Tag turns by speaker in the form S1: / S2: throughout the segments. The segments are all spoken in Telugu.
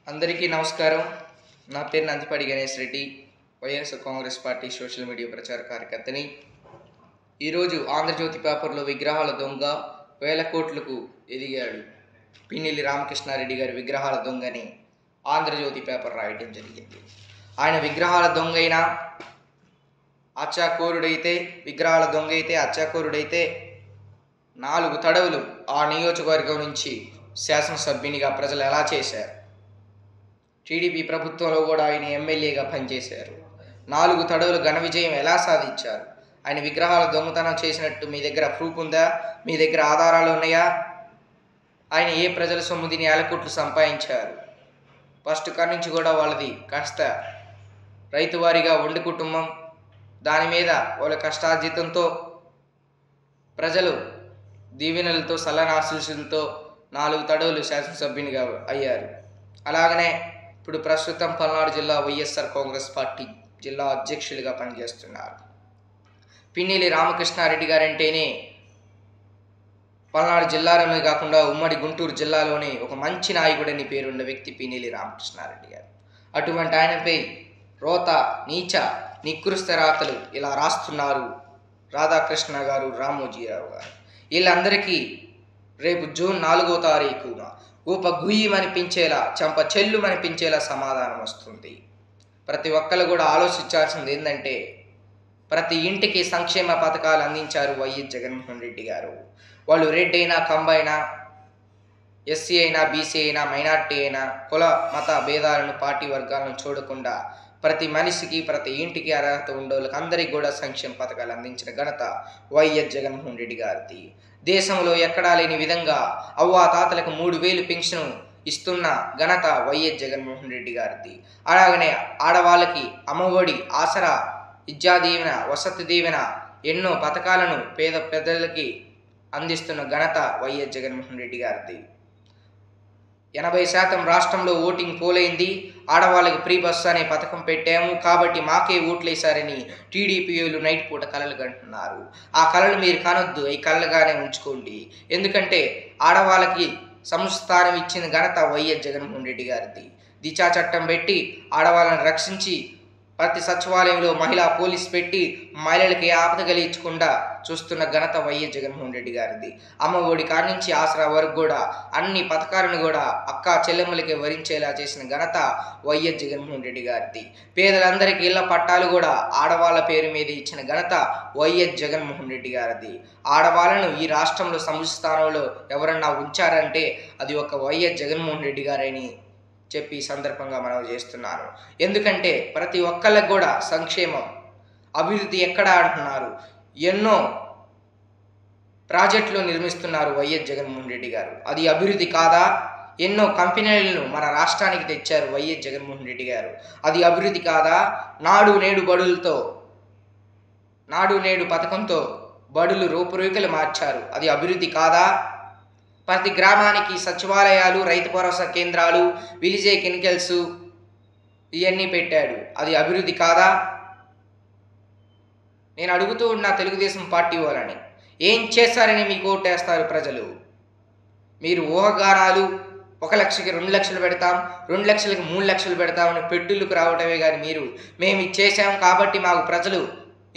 S1: అందరికీ నమస్కారం. నా పేరు Nandipati Ganesh Reddy, YSR Congress party social media ప్రచార కార్యకర్తని. ఈరోజు ఆంధ్రజ్యోతి పేపర్లో విగ్రహాల దొంగ వేల కోట్లకు ఎదిగాడు పిన్నెల్లి రామకృష్ణారెడ్డి గారి విగ్రహాల దొంగని ఆంధ్రజ్యోతి పేపర్ రాయటం జరిగింది. ఆయన విగ్రహాల దొంగ అయినా అచ్చాకోరుడైతే, విగ్రహాల దొంగ అయితే అచ్చాకోరుడైతే 4 తడవులు ఆ నియోజకవర్గం నుంచి శాసనసభ్యునిగా ప్రజలు ఎలా చేశారు? టీడీపీ ప్రభుత్వంలో కూడా ఆయన ఎమ్మెల్యేగా పనిచేశారు. 4 తడవులు ఘన విజయం ఎలా సాధించారు? ఆయన విగ్రహాల దొంగతనం చేసినట్టు మీ దగ్గర ప్రూఫ్ ఉందా? మీ దగ్గర ఆధారాలు ఉన్నాయా? ఆయన ఏ ప్రజల సొమ్ము తిని 1,000 కోట్లు సంపాదించారు? ఫస్ట్ కాడి నుంచి కూడా వాళ్ళది కాస్త రైతువారిగా ఉండి కుటుంబం, దాని మీద వాళ్ళ కష్టార్జితంతో ప్రజలు దీవెనలతో సల్లనాశీస్సులతో 4 తడవులు శాసనసభ్యునిగా అయ్యారు. అలాగనే ఇప్పుడు ప్రస్తుతం పల్నాడు జిల్లా వైఎస్ఆర్ కాంగ్రెస్ పార్టీ జిల్లా అధ్యక్షులుగా పనిచేస్తున్నారు. పిన్నెల్లి రామకృష్ణారెడ్డి గారంటేనే పల్నాడు జిల్లాలోనే కాకుండా ఉమ్మడి గుంటూరు జిల్లాలోనే ఒక మంచి నాయకుడని పేరున్న వ్యక్తి పిన్నెల్లి రామకృష్ణారెడ్డి గారు. అటువంటి ఆయనపై రోత, నీచ, నికృష్ట రాతలు ఇలా రాస్తున్నారు రాధాకృష్ణ గారు, రామోజీరావు గారు. వీళ్ళందరికీ రేపు జూన్ 4వ తారీఖున ఊప గుయ్యమనిపించేలా, చెంప చెల్లుమనిపించేలా సమాధానం వస్తుంది. ప్రతి ఒక్కరు కూడా ఆలోచించాల్సింది ఏంటంటే, ప్రతి ఇంటికి సంక్షేమ పథకాలు అందించారు వైఎస్ జగన్మోహన్ రెడ్డి గారు. వాళ్ళు రెడ్డి అయినా, కంబైనా, ఎస్సీ అయినా, బీసీ అయినా, మైనార్టీ అయినా, కుల మత భేదాలను, పార్టీ వర్గాలను చూడకుండా ప్రతి మనిషికి, ప్రతి ఇంటికి అర్హత ఉండేవాళ్ళకి అందరికీ కూడా సంక్షేమ పథకాలు అందించిన ఘనత వైఎస్ జగన్మోహన్ రెడ్డి గారిది. దేశంలో ఎక్కడా లేని విధంగా అవ్వాతాతలకు 3,000 పెన్షన్ ఇస్తున్న ఘనత వైఎస్ జగన్మోహన్ రెడ్డి గారిది. అలాగనే ఆడవాళ్ళకి అమ్మఒడి, ఆసరా, విద్యా దీవెన, వసతి దీవెన, ఎన్నో పథకాలను పేద ప్రజలకి అందిస్తున్న ఘనత వైఎస్ జగన్మోహన్ రెడ్డి గారిది. 80% రాష్ట్రంలో ఓటింగ్ పోలైంది. ఆడవాళ్ళకి ఫ్రీ బస్సు అనే పథకం పెట్టాము కాబట్టి మాకే ఓట్లేశారని టీడీపీలు నైట్ పూట కలలు కంటున్నారు. ఆ కళలు మీరు కానొద్దు, ఈ కళలుగానే ఉంచుకోండి. ఎందుకంటే ఆడవాళ్ళకి సంస్థానం ఇచ్చిన ఘనత వైఎస్ జగన్మోహన్ రెడ్డి గారిది. దిశా చట్టం పెట్టి ఆడవాళ్ళని రక్షించి ప్రతి సచివాలయంలో మహిళా పోలీస్ పెట్టి మహిళలకి ఆపద కలిగించకుండా చూస్తున్న ఘనత వైఎస్ జగన్మోహన్ రెడ్డి గారిది. అమ్మ ఒడి కాడి నుంచి ఆసరా వరకు కూడా అన్ని పథకాలను కూడా అక్క చెల్లెమ్మలకి వరించేలా చేసిన ఘనత వైఎస్ జగన్మోహన్ రెడ్డి గారిది. పేదలందరికీ ఇళ్ల పట్టాలు కూడా ఆడవాళ్ళ పేరు మీద ఇచ్చిన ఘనత వైఎస్ జగన్మోహన్ రెడ్డి గారిది. ఆడవాళ్ళను ఈ రాష్ట్రంలో సముచిత స్థానంలో ఎవరన్నా ఉంచారంటే అది ఒక వైఎస్ జగన్మోహన్ రెడ్డి గారని చెప్పి ఈ సందర్భంగా మనవి చేస్తున్నాను. ఎందుకంటే ప్రతి ఒక్కళ్ళకి కూడా సంక్షేమం, అభివృద్ధి ఎక్కడ అంటున్నారు. ఎన్నో ప్రాజెక్టులు నిర్మిస్తున్నారు వైఎస్ జగన్మోహన్ రెడ్డి గారు. అది అభివృద్ధి కాదా? ఎన్నో కంపెనీలను మన రాష్ట్రానికి తెచ్చారు వైఎస్ జగన్మోహన్ రెడ్డి గారు. అది అభివృద్ధి కాదా? నాడు నేడు బడులతో, నాడు నేడు పథకంతో బడులు రూపురేఖలు మార్చారు. అది అభివృద్ధి కాదా? ప్రతి గ్రామానికి సచివాలయాలు, రైతు భరోసా కేంద్రాలు, విలేజ్ కెమికల్స్ ఇవన్నీ పెట్టాడు. అది అభివృద్ధి కాదా? నేను అడుగుతూ ఉన్న తెలుగుదేశం పార్టీ వాళ్ళని, ఏం చేస్తారని మీకు ఓటేస్తారు ప్రజలు? మీరు ఊహగానాలు 1 లక్షకి 2 లక్షలు పెడతాం, 2 లక్షలకి 3 లక్షలు పెడతామని పెట్టులకు రావటమే కానీ మీరు మేము ఇచ్చేసాం కాబట్టి మాకు ప్రజలు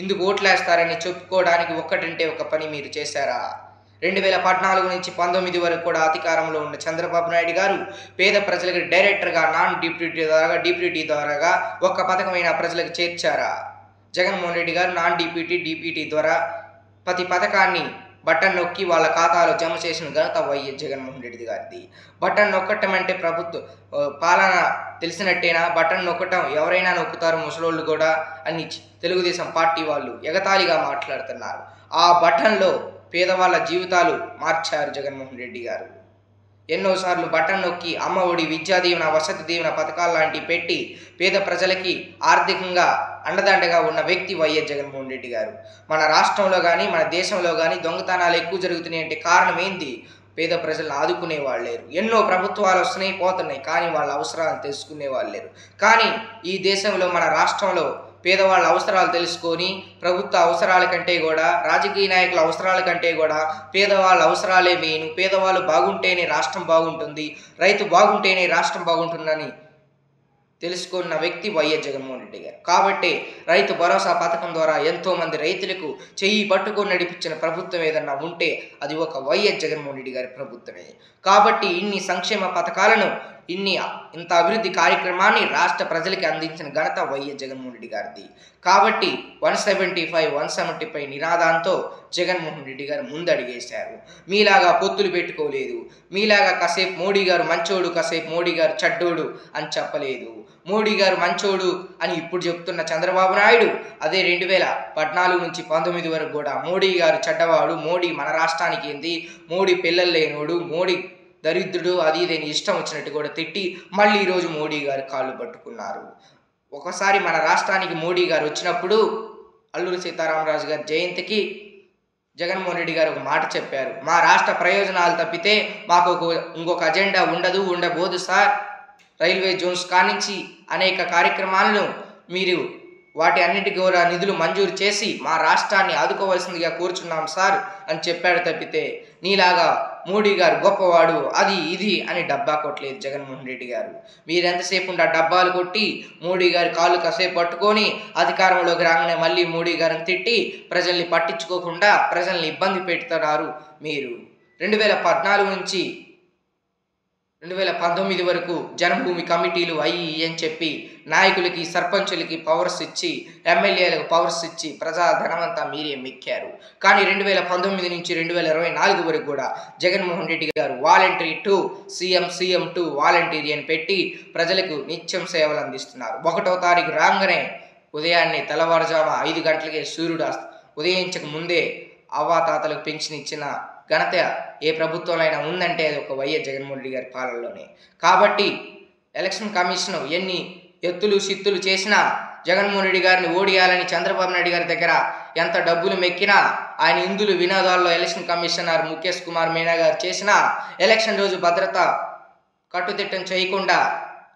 S1: ఇందుకు ఓట్లేస్తారని చెప్పుకోవడానికి ఒక్కటంటే ఒక పని మీరు చేశారా? 2014 నుంచి 19 వరకు కూడా అధికారంలో ఉన్న చంద్రబాబు నాయుడు గారు పేద ప్రజలకు డైరెక్టర్గా, నాన్ డిప్యూటీ ద్వారాగా ఒక్క పథకమైన ప్రజలకు చేర్చారా? జగన్మోహన్ రెడ్డి గారు నాన్ డిప్యూటీ ద్వారా ప్రతి పథకాన్ని బటన్ నొక్కి వాళ్ళ ఖాతాలో జమ చేసిన ఘనత వైఎస్ జగన్మోహన్ రెడ్డి గారిది. బటన్ నొక్కటం అంటే ప్రభుత్వ పాలన తెలిసినట్టేనా? బటన్ నొక్కటం ఎవరైనా నొక్కుతారు, ముసలోళ్ళు కూడా అని తెలుగుదేశం పార్టీ వాళ్ళు ఎగతాళిగా మాట్లాడుతున్నారు. ఆ బటన్లో పేదవాళ్ళ జీవితాలు మార్చారు జగన్మోహన్ రెడ్డి గారు. ఎన్నోసార్లు బటన్ నొక్కి అమ్మ ఒడి, విద్యా దీవెన, వసతి దీవెన పథకాలు లాంటివి పెట్టి పేద ప్రజలకి ఆర్థికంగా అండదండగా ఉన్న వ్యక్తి వైఎస్ జగన్మోహన్ రెడ్డి గారు. మన రాష్ట్రంలో కానీ మన దేశంలో కానీ దొంగతనాలు ఎక్కువ జరుగుతున్నాయి అంటే కారణం ఏంటి? పేద ప్రజలను ఆదుకునే వాళ్ళు లేరు. ఎన్నో ప్రభుత్వాలు వస్తున్నాయి, పోతున్నాయి, కానీ వాళ్ళ అవసరాలను తెలుసుకునే వాళ్ళు లేరు. కానీ ఈ దేశంలో మన రాష్ట్రంలో పేదవాళ్ళ అవసరాలు తెలుసుకొని ప్రభుత్వ అవసరాల కంటే కూడా, రాజకీయ నాయకుల అవసరాల కంటే కూడా పేదవాళ్ళ అవసరాలే మెయిన్. పేదవాళ్ళు బాగుంటేనే రాష్ట్రం బాగుంటుంది, రైతు బాగుంటేనే రాష్ట్రం బాగుంటుందని తెలుసుకున్న వ్యక్తి వైఎస్ జగన్మోహన్ రెడ్డి గారు. కాబట్టి రైతు భరోసా పథకం ద్వారా ఎంతోమంది రైతులకు చెయ్యి పట్టుకొని నడిపించిన ప్రభుత్వం ఏదన్నా ఉంటే అది ఒక వైఎస్ జగన్మోహన్ రెడ్డి గారి ప్రభుత్వమే. కాబట్టి ఇన్ని సంక్షేమ పథకాలను, ఇంత అభివృద్ధి కార్యక్రమాన్ని రాష్ట్ర ప్రజలకి అందించిన ఘనత వైఎస్ జగన్మోహన్ రెడ్డి గారిది. కాబట్టి 175 నినాదంతో జగన్మోహన్ రెడ్డి గారు ముందడిగేశారు. మీలాగా పొత్తులు పెట్టుకోలేదు, మీలాగా కాసేపు మోడీ గారు మంచోడు, కాసేపు మోడీ గారు చెడ్డోడు అని చెప్పలేదు. మోడీ గారు మంచోడు అని ఇప్పుడు చెప్తున్న చంద్రబాబు నాయుడు అదే 2014 నుంచి 19 వరకు కూడా మోడీ గారు చెడ్డవాడు, మోడీ మన రాష్ట్రానికి ఏంది, మోడీ పిల్లలు లేనోడు, మోడీ దరిద్రుడు, అది ఇదని ఇష్టం వచ్చినట్టు కూడా తిట్టి మళ్ళీ ఈరోజు మోడీ గారు కాళ్ళు పట్టుకున్నారు. ఒకసారి మన రాష్ట్రానికి మోడీ గారు వచ్చినప్పుడు అల్లూరి సీతారామరాజు గారి జయంతికి జగన్మోహన్ రెడ్డి గారు ఒక మాట చెప్పారు, మా రాష్ట్ర ప్రయోజనాలు తప్పితే మాకు ఇంకొక అజెండా ఉండబోదు సార్. రైల్వే జోన్స్ కానించి అనేక కార్యక్రమాలను మీరు వాటి అన్నిటికీ కూడా నిధులు మంజూరు చేసి మా రాష్ట్రాన్ని ఆదుకోవాల్సిందిగా కూర్చున్నాం సార్ అని చెప్పాడు తప్పితే నీలాగా మోడీ గారు గొప్పవాడు అది ఇది అని డబ్బా కొట్టలేదు జగన్మోహన్ రెడ్డి గారు. మీరెంతసేపు డబ్బాలు కొట్టి మోడీ గారి కాళ్ళు కాసేపు పట్టుకొని అధికారంలోకి రాగానే మళ్ళీ మోడీ గారిని తిట్టి ప్రజల్ని పట్టించుకోకుండా ప్రజల్ని ఇబ్బంది పెడుతున్నారు మీరు. 2014 నుంచి 2019 వరకు జన్మభూమి కమిటీలు అయ్యి అని చెప్పి నాయకులకి, సర్పంచులకి పవర్స్ ఇచ్చి, ఎమ్మెల్యేలకు పవర్స్ ఇచ్చి ప్రజా ధనమంతా మీరే మెక్కారు. కానీ 2019 నుంచి 2024 వరకు కూడా జగన్మోహన్ రెడ్డి గారు voluntary to CM to volunteer అని పెట్టి ప్రజలకు నిత్యం సేవలు అందిస్తున్నారు. 1వ తారీఖు రాగానే ఉదయాన్నే తెల్లవారుజామ 5 గంటలకే సూర్యుడు ఉదయించక ముందే అవ్వాతాతలకు పెన్షన్ ఇచ్చిన ఘనత ఏ ప్రభుత్వంలో ఉందంటే అది ఒక వైఎస్ జగన్మోహన్ రెడ్డి గారి పాలనలోనే. కాబట్టి ఎలక్షన్ కమిషన్ ఎన్ని ఎత్తులు సిత్తులు చేసినా జగన్మోహన్ రెడ్డి గారిని ఓడియాలని చంద్రబాబు నాయుడు గారి దగ్గర ఎంత డబ్బులు మెక్కినా, ఆయన ఇందులు వినోదాల్లో ఎలక్షన్ కమిషనర్ ముఖేష్ కుమార్ మీనా గారు చేసినా, ఎలక్షన్ రోజు భద్రత కట్టుదిట్టం చేయకుండా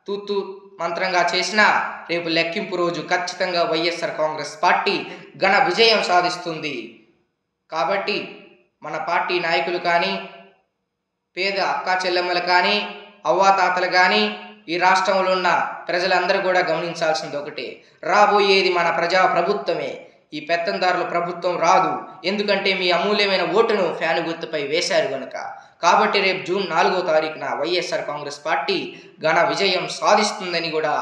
S1: తూతూ మంత్రంగా చేసినా, రేపు లెక్కింపు రోజు ఖచ్చితంగా వైఎస్ఆర్ కాంగ్రెస్ పార్టీ ఘన విజయం సాధిస్తుంది. కాబట్టి మన పార్టీ నాయకులు కానీ, పేద అక్కా చెల్లెమ్మలు కానీ, అవ్వాతాతలు కానీ, ఈ రాష్ట్రంలో ఉన్న ప్రజలందరూ కూడా గమనించాల్సింది ఒకటే, రాబోయేది మన ప్రజా ప్రభుత్వమే. ఈ పెత్తందారుల ప్రభుత్వం రాదు. ఎందుకంటే మీ అమూల్యమైన ఓటును ఫ్యాను గుర్తుపై వేశారు కనుక. కాబట్టి రేపు జూన్ 4వ తారీఖున వైఎస్ఆర్ కాంగ్రెస్ పార్టీ ఘన విజయం సాధిస్తుందని కూడా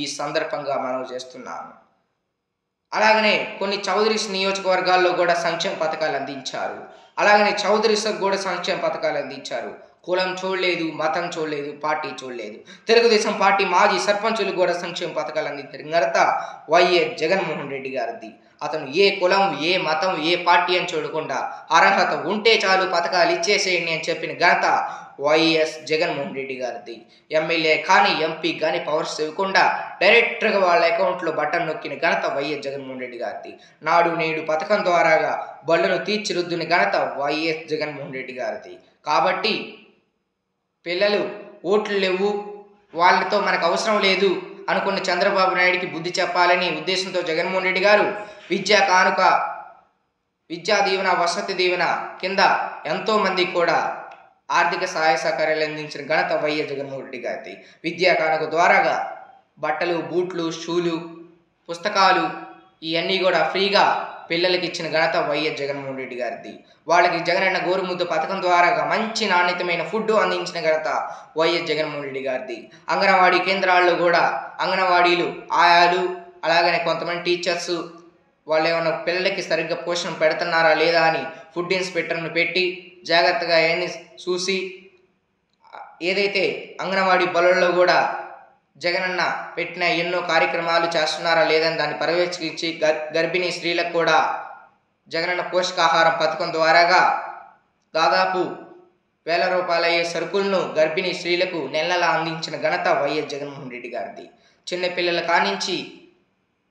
S1: ఈ సందర్భంగా మనవి చేస్తున్నాను. అలాగనే కొన్ని చౌదరీస్ నియోజకవర్గాల్లో కూడా సంక్షేమ పథకాలు అందించారు. అలాగనే చౌదరీస్కి కూడా సంక్షేమ పథకాలు అందించారు. కులం చూడలేదు, మతం చూడలేదు, పార్టీ చూడలేదు. తెలుగుదేశం పార్టీ మాజీ సర్పంచులకు కూడా సంక్షేమ పథకాలు అందించారు ఘనత వైఎస్ జగన్మోహన్ రెడ్డి గారిది. అతను ఏ కులం, ఏ మతం, ఏ పార్టీ అని చూడకుండా అర్హత ఉంటే చాలు పథకాలు ఇచ్చేసేయండి అని చెప్పిన ఘనత వైఎస్ జగన్మోహన్ రెడ్డి గారిది. ఎమ్మెల్యే కానీ, ఎంపీ కానీ పవర్స్ ఇవ్వకుండా డైరెక్ట్గా వాళ్ళ అకౌంట్లో బటన్ నొక్కిన ఘనత వైఎస్ జగన్మోహన్ రెడ్డి గారిది. నాడు నేడు పథకం ద్వారాగా బళ్ళను తీర్చిరుద్దుని ఘనత వైఎస్ జగన్మోహన్ రెడ్డి గారిది. కాబట్టి పిల్లలు ఓట్లు లేవు, వాళ్ళతో మనకు అవసరం లేదు అనుకున్న చంద్రబాబు నాయుడికి బుద్ధి చెప్పాలని ఉద్దేశంతో జగన్మోహన్ రెడ్డి గారు విద్యా కానుక, విద్యా దీవెన, వసతి దీవెన కింద ఎంతోమంది కూడా ఆర్థిక సహాయ సహకారాలు అందించిన ఘనత వైఎస్ జగన్మోహన్ రెడ్డి గారిది. విద్యా కానుక ద్వారాగా బట్టలు, బూట్లు, షూలు, పుస్తకాలు ఇవన్నీ కూడా ఫ్రీగా పిల్లలకి ఇచ్చిన ఘనత వైఎస్ జగన్మోహన్ రెడ్డి గారిది. వాళ్ళకి జగనన్న గోరుముద్ద పథకం ద్వారాగా మంచి నాణ్యతమైన ఫుడ్ అందించిన ఘనత వైఎస్ జగన్మోహన్ రెడ్డి గారిది. అంగన్వాడీ కేంద్రాల్లో కూడా అంగన్వాడీలు, ఆయాలు, అలాగనే కొంతమంది టీచర్స్ వాళ్ళు ఏమైనా పిల్లలకి సరిగ్గా పోషణ పెడుతున్నారా లేదా అని ఫుడ్ ఇన్స్పెక్టర్ను పెట్టి జాగ్రత్తగా అవన్నీ చూసి, ఏదైతే అంగన్వాడీ బలుల్లో కూడా జగనన్న పెట్టిన ఎన్నో కార్యక్రమాలు చేస్తున్నారా లేదని దాన్ని పర్యవేక్షించి గర్భిణీ స్త్రీలకు కూడా జగనన్న పోషకాహారం పథకం ద్వారాగా దాదాపు 1000 రూపాయలు అయ్యే సరుకులను గర్భిణీ స్త్రీలకు నెలలా అందించిన ఘనత వైఎస్ జగన్మోహన్ రెడ్డి గారిది. చిన్నపిల్లల కానించి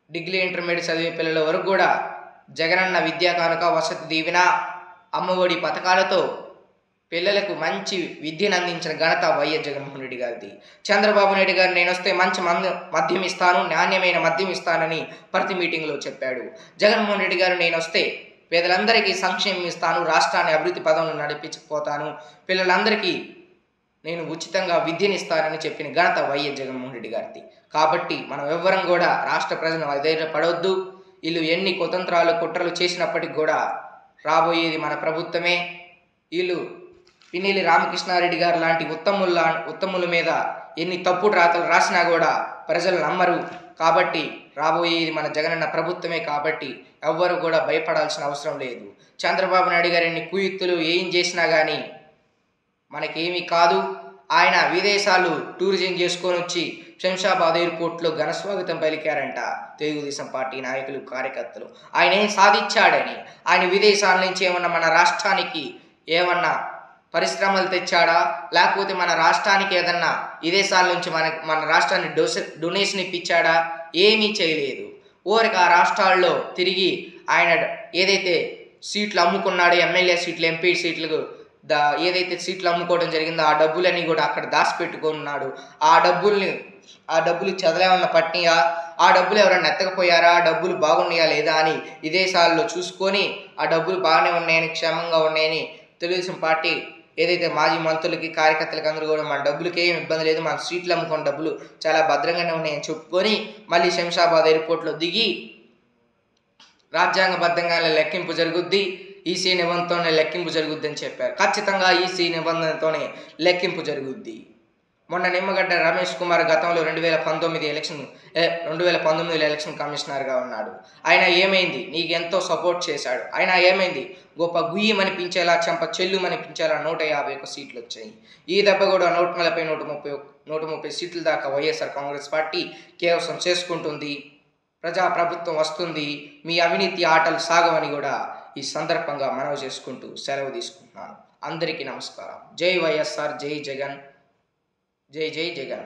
S1: డిగ్రీ ఇంటర్మీడియట్ చదివే పిల్లల వరకు కూడా జగనన్న విద్యా కానుక, వసతి దీవెన, అమ్మఒడి పథకాలతో పిల్లలకు మంచి విద్యను అందించిన ఘనత వైఎస్ జగన్మోహన్ రెడ్డి గారిది. చంద్రబాబు నాయుడు గారు నేను వస్తే మంచి మద్యం ఇస్తాను, నాణ్యమైన మద్యం ఇస్తానని ప్రతి మీటింగ్లో చెప్పాడు. జగన్మోహన్ రెడ్డి గారు నేను వస్తే పేదలందరికీ సంక్షేమం ఇస్తాను, రాష్ట్రాన్ని అభివృద్ధి పదంలో నడిపించుకుపోతాను, పిల్లలందరికీ నేను ఉచితంగా విద్యనిస్తానని చెప్పిన ఘనత వైఎస్ జగన్మోహన్ రెడ్డి గారిది. కాబట్టి మనం ఎవ్వరం కూడా రాష్ట్ర ప్రజలను అధైర్యపడవద్దు. వీళ్ళు ఎన్ని కుతంత్రాలు కుట్రలు చేసినప్పటికి కూడా రాబోయేది మన ప్రభుత్వమే. వీళ్ళు పిన్నెల్లి రామకృష్ణారెడ్డి గారు లాంటి ఉత్తముల మీద ఎన్ని తప్పుడు రాతలు రాసినా కూడా ప్రజలు నమ్మరు. కాబట్టి రాబోయేది మన జగనన్న ప్రభుత్వమే. కాబట్టి ఎవ్వరు కూడా భయపడాల్సిన అవసరం లేదు. చంద్రబాబు నాయుడు గారు ఎన్ని కుయుక్తులు ఏం చేసినా కానీ మనకేమీ కాదు. ఆయన విదేశాలు టూరిజం చేసుకొని వచ్చి శంషాబాద్ ఎయిర్పోర్ట్లో ఘనస్వాగతం పలికారంట తెలుగుదేశం పార్టీ నాయకులు, కార్యకర్తలు. ఆయన ఏం సాధించాడని, ఆయన విదేశాల నుంచి ఏమన్నా మన రాష్ట్రానికి ఏమన్నా పరిశ్రమలు తెచ్చాడా, లేకపోతే మన రాష్ట్రానికి ఏదన్నా విదేశాల నుంచి మన రాష్ట్రాన్ని డొనేషన్ ఇప్పించాడా? ఏమీ చేయలేదు. ఊరికి ఆ రాష్ట్రాల్లో తిరిగి ఆయన ఏదైతే సీట్లు అమ్ముకున్నాడో, ఎమ్మెల్యే సీట్లు, ఎంపీ సీట్లకు ఏదైతే సీట్లు అమ్ముకోవడం జరిగిందో ఆ డబ్బులన్నీ కూడా అక్కడ దాచిపెట్టుకున్నాడు. ఆ డబ్బులు చదలేమన్నా పట్టియా, ఆ డబ్బులు ఎవరైనా ఎత్తకపోయారా, ఆ డబ్బులు బాగున్నాయా లేదా అని విదేశాల్లో చూసుకొని ఆ డబ్బులు బాగానే ఉన్నాయని, క్షేమంగా ఉన్నాయని తెలుగుదేశం పార్టీ ఏదైతే మాజీ మంత్రులకి, కార్యకర్తలకి అందరూ కూడా మన డబ్బులకి ఏం ఇబ్బంది లేదు, మన సీట్లు అమ్ముకున్న డబ్బులు చాలా భద్రంగానే ఉన్నాయని చెప్పుకొని మళ్ళీ శంషాబాద్ ఎయిర్పోర్ట్లో దిగి రాజ్యాంగబద్ధంగానే లెక్కింపు జరుగుద్ది, ఈసీ నిబంధనతోనే లెక్కింపు జరుగుద్ది అని చెప్పారు. ఖచ్చితంగా ఈసీ నిబంధనతోనే లెక్కింపు జరుగుద్ది. మొన్న నిమ్మగడ్డ రమేష్ కుమార్ గతంలో 2019 ఎలక్షన్ కమిషనర్గా ఉన్నాడు. ఆయన ఏమైంది? నీకు ఎంతో సపోర్ట్ చేశాడు. ఆయన ఏమైంది? గొప్ప గుయ్యమనిపించేలా, చెంప చెల్లుమనిపించేలా 151 సీట్లు వచ్చాయి. ఈ దెబ్బ కూడా 140, 130 సీట్ల దాకా వైఎస్ఆర్ కాంగ్రెస్ పార్టీ కేవసం చేసుకుంటుంది. ప్రజాప్రభుత్వం వస్తుంది. మీ అవినీతి ఆటలు సాగవని కూడా ఈ సందర్భంగా మనవి చేసుకుంటూ సెలవు తీసుకుంటున్నాను. అందరికీ నమస్కారం. జై వైఎస్ఆర్, జై జగన్, జై జై జగన్.